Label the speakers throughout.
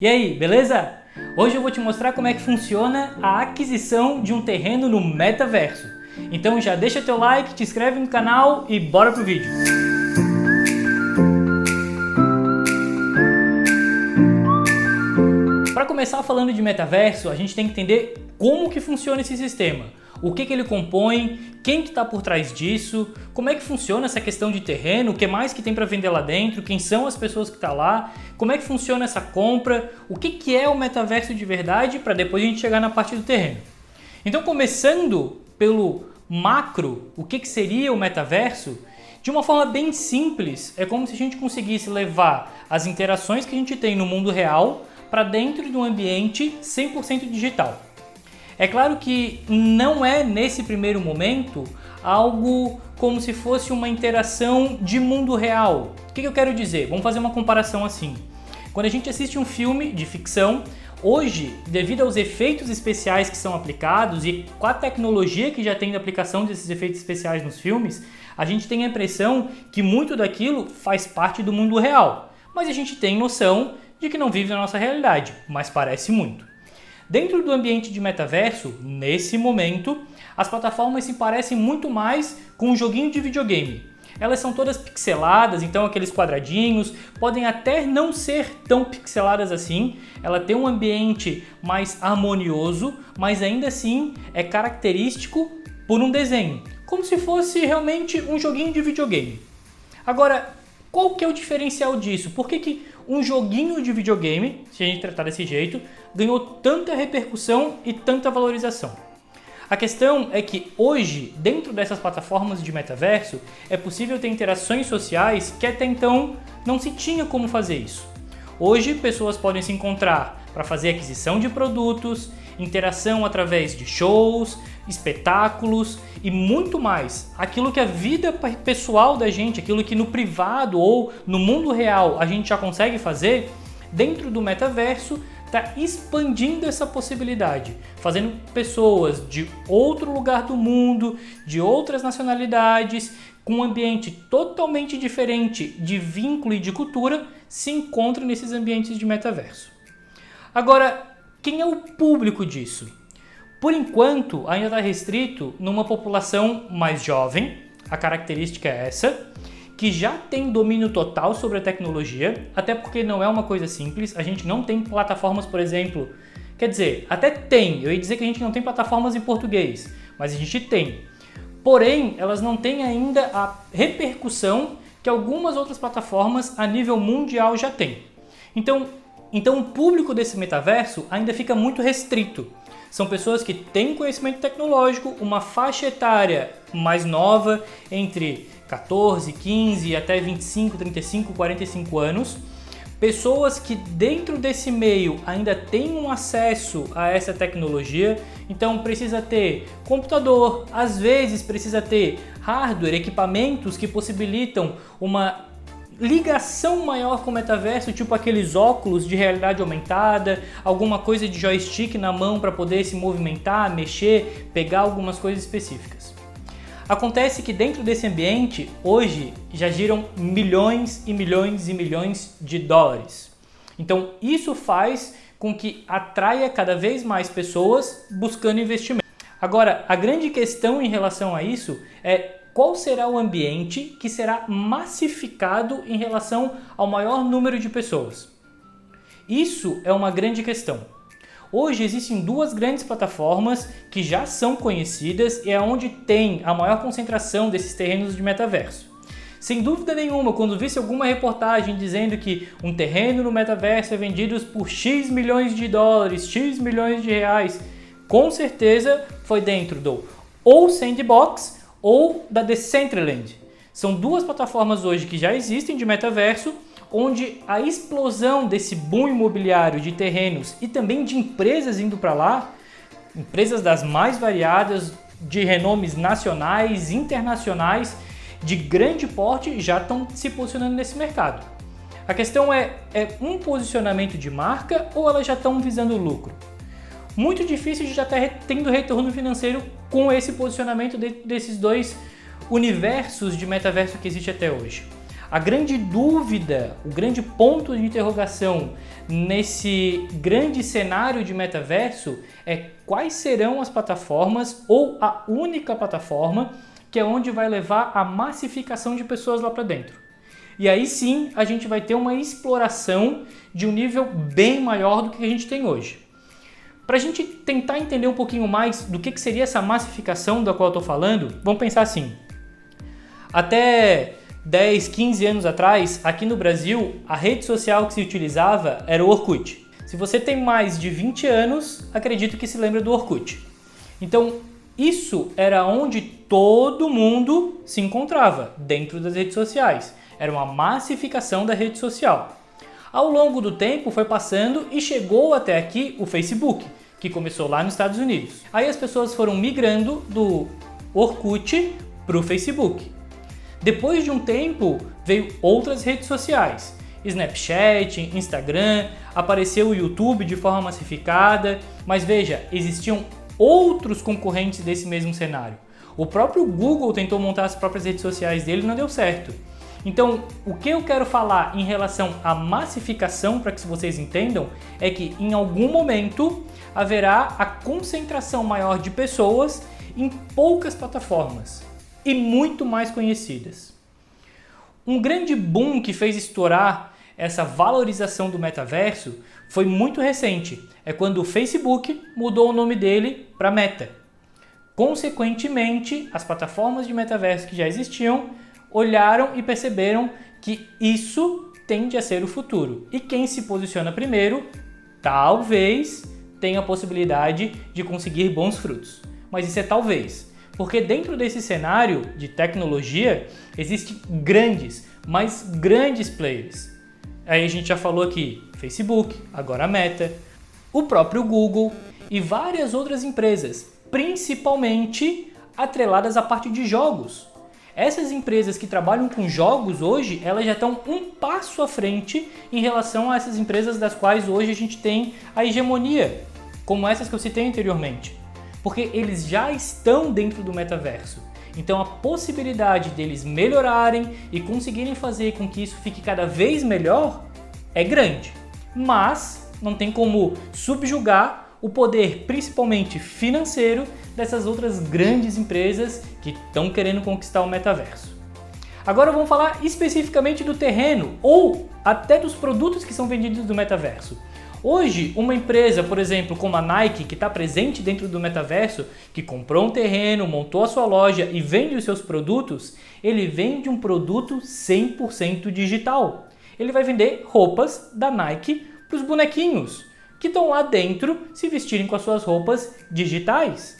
Speaker 1: E aí, beleza? Hoje eu vou te mostrar como é que funciona a aquisição de um terreno no metaverso. Então já deixa teu like, te inscreve no canal e bora pro vídeo. Para começar falando de metaverso, a gente tem que entender como que funciona esse sistema. O que ele compõe, quem que está por trás disso, como é que funciona essa questão de terreno, o que mais que tem para vender lá dentro, quem são as pessoas que estão lá, como é que funciona essa compra, o que é o metaverso de verdade, para depois a gente chegar na parte do terreno. Então, começando pelo macro, o que seria o metaverso, de uma forma bem simples, é como se a gente conseguisse levar as interações que a gente tem no mundo real para dentro de um ambiente 100% digital. É claro que não é, nesse primeiro momento, algo como se fosse uma interação de mundo real. O que eu quero dizer? Vamos fazer uma comparação assim. Quando a gente assiste um filme de ficção, hoje, devido aos efeitos especiais que são aplicados e com a tecnologia que já tem de aplicação desses efeitos especiais nos filmes, a gente tem a impressão que muito daquilo faz parte do mundo real. Mas a gente tem noção de que não vive na nossa realidade, mas parece muito. Dentro do ambiente de metaverso, nesse momento, as plataformas se parecem muito mais com um joguinho de videogame. Elas são todas pixeladas, então aqueles quadradinhos podem até não ser tão pixeladas assim. Ela tem um ambiente mais harmonioso, mas ainda assim é característico por um desenho, como se fosse realmente um joguinho de videogame. Agora, qual que é o diferencial disso? Por que um joguinho de videogame, se a gente tratar desse jeito, ganhou tanta repercussão e tanta valorização? A questão é que hoje, dentro dessas plataformas de metaverso, é possível ter interações sociais que até então não se tinha como fazer isso. Hoje, pessoas podem se encontrar para fazer aquisição de produtos, interação através de shows, espetáculos e muito mais. Aquilo que a vida pessoal da gente, aquilo que no privado ou no mundo real a gente já consegue fazer, dentro do metaverso está expandindo essa possibilidade, fazendo pessoas de outro lugar do mundo, de outras nacionalidades, com um ambiente totalmente diferente de vínculo e de cultura, se encontrem nesses ambientes de metaverso. Agora, quem é o público disso? Por enquanto, ainda está restrito numa população mais jovem, a característica é essa, que já tem domínio total sobre a tecnologia, até porque não é uma coisa simples, a gente não tem plataformas, por exemplo, quer dizer, até tem, eu ia dizer que a gente não tem plataformas em português, mas a gente tem. Porém, elas não têm ainda a repercussão que algumas outras plataformas a nível mundial já têm. Então o público desse metaverso ainda fica muito restrito. São pessoas que têm conhecimento tecnológico, uma faixa etária mais nova, entre 14, 15 até 25, 35, 45 anos. Pessoas que dentro desse meio ainda têm um acesso a essa tecnologia, então precisa ter computador, às vezes precisa ter hardware, equipamentos que possibilitam uma ligação maior com o metaverso, tipo aqueles óculos de realidade aumentada, alguma coisa de joystick na mão para poder se movimentar, mexer, pegar algumas coisas específicas. Acontece que dentro desse ambiente, hoje, já giram milhões e milhões e milhões de dólares. Então isso faz com que atraia cada vez mais pessoas buscando investimento. Agora, a grande questão em relação a isso é qual será o ambiente que será massificado em relação ao maior número de pessoas? Isso é uma grande questão. Hoje existem duas grandes plataformas que já são conhecidas e é onde tem a maior concentração desses terrenos de metaverso. Sem dúvida nenhuma, quando visse alguma reportagem dizendo que um terreno no metaverso é vendido por X milhões de dólares, X milhões de reais, com certeza foi dentro do ou Sandbox ou da Decentraland. São duas plataformas hoje que já existem de metaverso, onde a explosão desse boom imobiliário de terrenos e também de empresas indo para lá, empresas das mais variadas, de renomes nacionais, internacionais, de grande porte, já estão se posicionando nesse mercado. A questão é um posicionamento de marca ou elas já estão visando lucro? Muito difícil de já estar tendo retorno financeiro com esse posicionamento desses dois universos de metaverso que existe até hoje. A grande dúvida, o grande ponto de interrogação nesse grande cenário de metaverso é quais serão as plataformas ou a única plataforma que é onde vai levar a massificação de pessoas lá para dentro. E aí sim a gente vai ter uma exploração de um nível bem maior do que a gente tem hoje. Para a gente tentar entender um pouquinho mais do que seria essa massificação da qual eu estou falando, vamos pensar assim. Até 10, 15 anos atrás, aqui no Brasil, a rede social que se utilizava era o Orkut. Se você tem mais de 20 anos, acredito que se lembra do Orkut. Então, isso era onde todo mundo se encontrava, dentro das redes sociais. Era uma massificação da rede social. Ao longo do tempo foi passando e chegou até aqui o Facebook, que começou lá nos Estados Unidos. Aí as pessoas foram migrando do Orkut para o Facebook. Depois de um tempo, veio outras redes sociais. Snapchat, Instagram, apareceu o YouTube de forma massificada, mas veja, existiam outros concorrentes desse mesmo cenário. O próprio Google tentou montar as próprias redes sociais dele e não deu certo. Então, o que eu quero falar em relação à massificação, para que vocês entendam, é que em algum momento haverá a concentração maior de pessoas em poucas plataformas e muito mais conhecidas. Um grande boom que fez estourar essa valorização do metaverso foi muito recente. É quando o Facebook mudou o nome dele para Meta. Consequentemente, as plataformas de metaverso que já existiam olharam e perceberam que isso tende a ser o futuro. E quem se posiciona primeiro, talvez tenha a possibilidade de conseguir bons frutos. Mas isso é talvez. Porque dentro desse cenário de tecnologia, existem grandes, mas grandes players. Aí a gente já falou aqui, Facebook, agora a Meta, o próprio Google e várias outras empresas, principalmente atreladas à parte de jogos. Essas empresas que trabalham com jogos hoje, elas já estão um passo à frente em relação a essas empresas das quais hoje a gente tem a hegemonia, como essas que eu citei anteriormente. Porque eles já estão dentro do metaverso. Então a possibilidade deles melhorarem e conseguirem fazer com que isso fique cada vez melhor é grande. Mas não tem como subjugar o poder, principalmente financeiro, dessas outras grandes empresas que estão querendo conquistar o metaverso. Agora vamos falar especificamente do terreno ou até dos produtos que são vendidos do metaverso. Hoje, uma empresa, por exemplo, como a Nike, que está presente dentro do metaverso, que comprou um terreno, montou a sua loja e vende os seus produtos, ele vende um produto 100% digital. Ele vai vender roupas da Nike para os bonequinhos, que estão lá dentro se vestirem com as suas roupas digitais.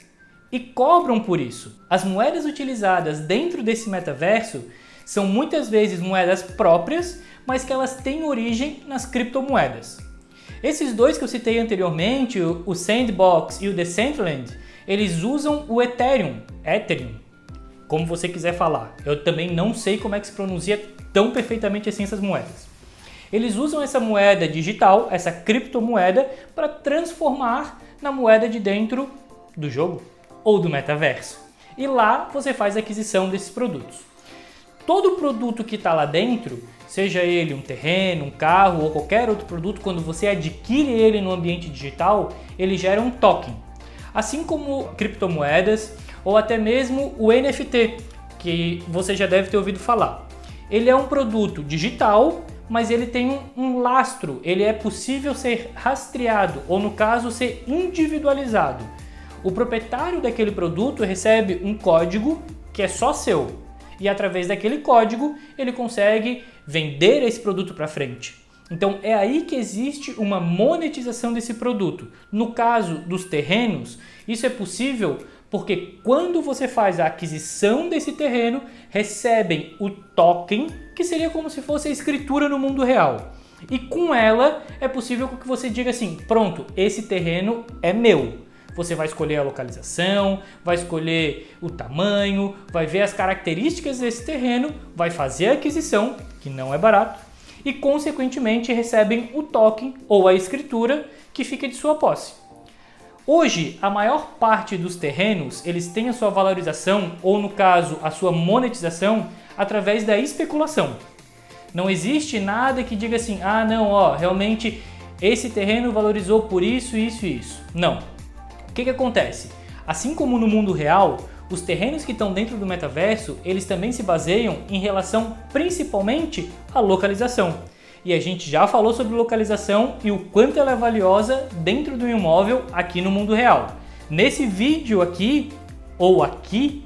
Speaker 1: E cobram por isso. As moedas utilizadas dentro desse metaverso são muitas vezes moedas próprias, mas que elas têm origem nas criptomoedas. Esses dois que eu citei anteriormente, o Sandbox e o Decentraland, eles usam o Ethereum, como você quiser falar. Eu também não sei como é que se pronuncia tão perfeitamente assim essas moedas. Eles usam essa moeda digital, essa criptomoeda, para transformar na moeda de dentro do jogo ou do metaverso. E lá você faz a aquisição desses produtos. Todo produto que está lá dentro, seja ele um terreno, um carro ou qualquer outro produto, quando você adquire ele no ambiente digital, ele gera um token. Assim como criptomoedas ou até mesmo o NFT, que você já deve ter ouvido falar. Ele é um produto digital, mas ele tem um lastro, ele é possível ser rastreado ou, no caso, ser individualizado. O proprietário daquele produto recebe um código que é só seu. E através daquele código ele consegue vender esse produto para frente. Então é aí que existe uma monetização desse produto. No caso dos terrenos, isso é possível porque quando você faz a aquisição desse terreno, recebem o token, que seria como se fosse a escritura no mundo real. E com ela é possível que você diga assim, pronto, esse terreno é meu. Você vai escolher a localização, vai escolher o tamanho, vai ver as características desse terreno, vai fazer a aquisição, que não é barato, e consequentemente recebem o token ou a escritura que fica de sua posse. Hoje, a maior parte dos terrenos, eles têm a sua valorização, ou no caso, a sua monetização, através da especulação. Não existe nada que diga assim, ah não, ó, realmente esse terreno valorizou por isso, isso e isso. Não. O que acontece? Assim como no mundo real, os terrenos que estão dentro do metaverso, eles também se baseiam em relação principalmente à localização. E a gente já falou sobre localização e o quanto ela é valiosa dentro do imóvel aqui no mundo real. Nesse vídeo aqui, ou aqui,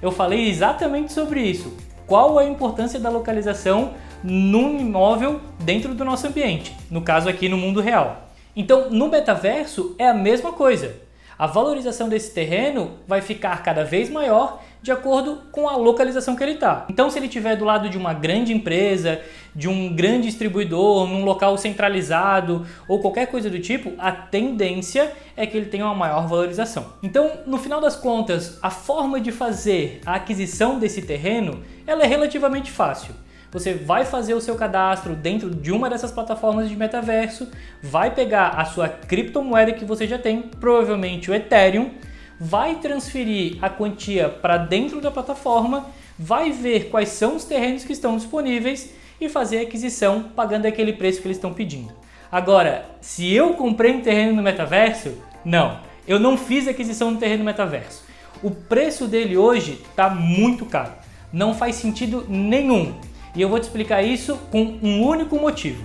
Speaker 1: eu falei exatamente sobre isso. Qual a importância da localização num imóvel dentro do nosso ambiente, no caso aqui no mundo real. Então, no metaverso é a mesma coisa. A valorização desse terreno vai ficar cada vez maior de acordo com a localização que ele está. Então, se ele estiver do lado de uma grande empresa, de um grande distribuidor, num local centralizado ou qualquer coisa do tipo, a tendência é que ele tenha uma maior valorização. Então, no final das contas, a forma de fazer a aquisição desse terreno, ela é relativamente fácil. Você vai fazer o seu cadastro dentro de uma dessas plataformas de metaverso, vai pegar a sua criptomoeda que você já tem, provavelmente o Ethereum, vai transferir a quantia para dentro da plataforma, vai ver quais são os terrenos que estão disponíveis e fazer a aquisição pagando aquele preço que eles estão pedindo. Agora, se eu comprei um terreno no metaverso, não, eu não fiz aquisição no terreno no metaverso. O preço dele hoje está muito caro, não faz sentido nenhum. E eu vou te explicar isso com um único motivo.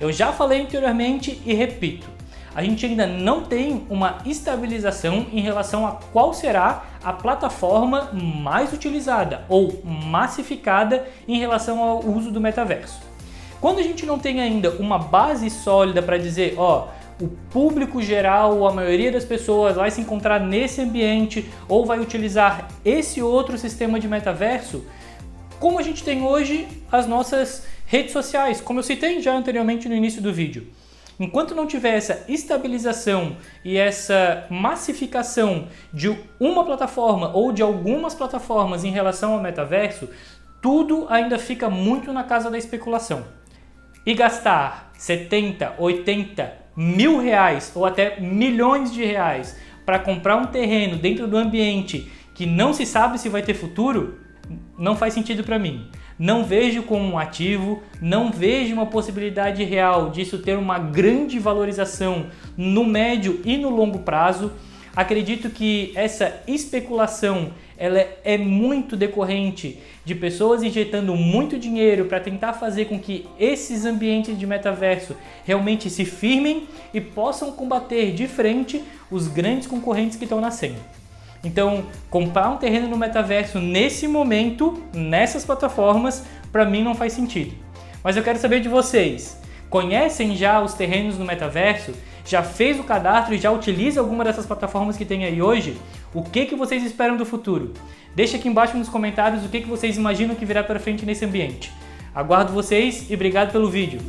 Speaker 1: Eu já falei anteriormente e repito. A gente ainda não tem uma estabilização em relação a qual será a plataforma mais utilizada ou massificada em relação ao uso do metaverso. Quando a gente não tem ainda uma base sólida para dizer, ó, o público geral ou a maioria das pessoas vai se encontrar nesse ambiente ou vai utilizar esse outro sistema de metaverso, como a gente tem hoje as nossas redes sociais, como eu citei já anteriormente no início do vídeo. Enquanto não tiver essa estabilização e essa massificação de uma plataforma ou de algumas plataformas em relação ao metaverso, tudo ainda fica muito na casa da especulação. E gastar 70, 80 mil reais ou até milhões de reais para comprar um terreno dentro do ambiente que não se sabe se vai ter futuro, não faz sentido para mim. Não vejo como um ativo, não vejo uma possibilidade real disso ter uma grande valorização no médio e no longo prazo. Acredito que essa especulação ela é muito decorrente de pessoas injetando muito dinheiro para tentar fazer com que esses ambientes de metaverso realmente se firmem e possam combater de frente os grandes concorrentes que estão nascendo. Então, comprar um terreno no metaverso nesse momento, nessas plataformas, para mim não faz sentido. Mas eu quero saber de vocês. Conhecem já os terrenos no metaverso? Já fez o cadastro e já utiliza alguma dessas plataformas que tem aí hoje? O que vocês esperam do futuro? Deixa aqui embaixo nos comentários o que vocês imaginam que virá para frente nesse ambiente. Aguardo vocês e obrigado pelo vídeo.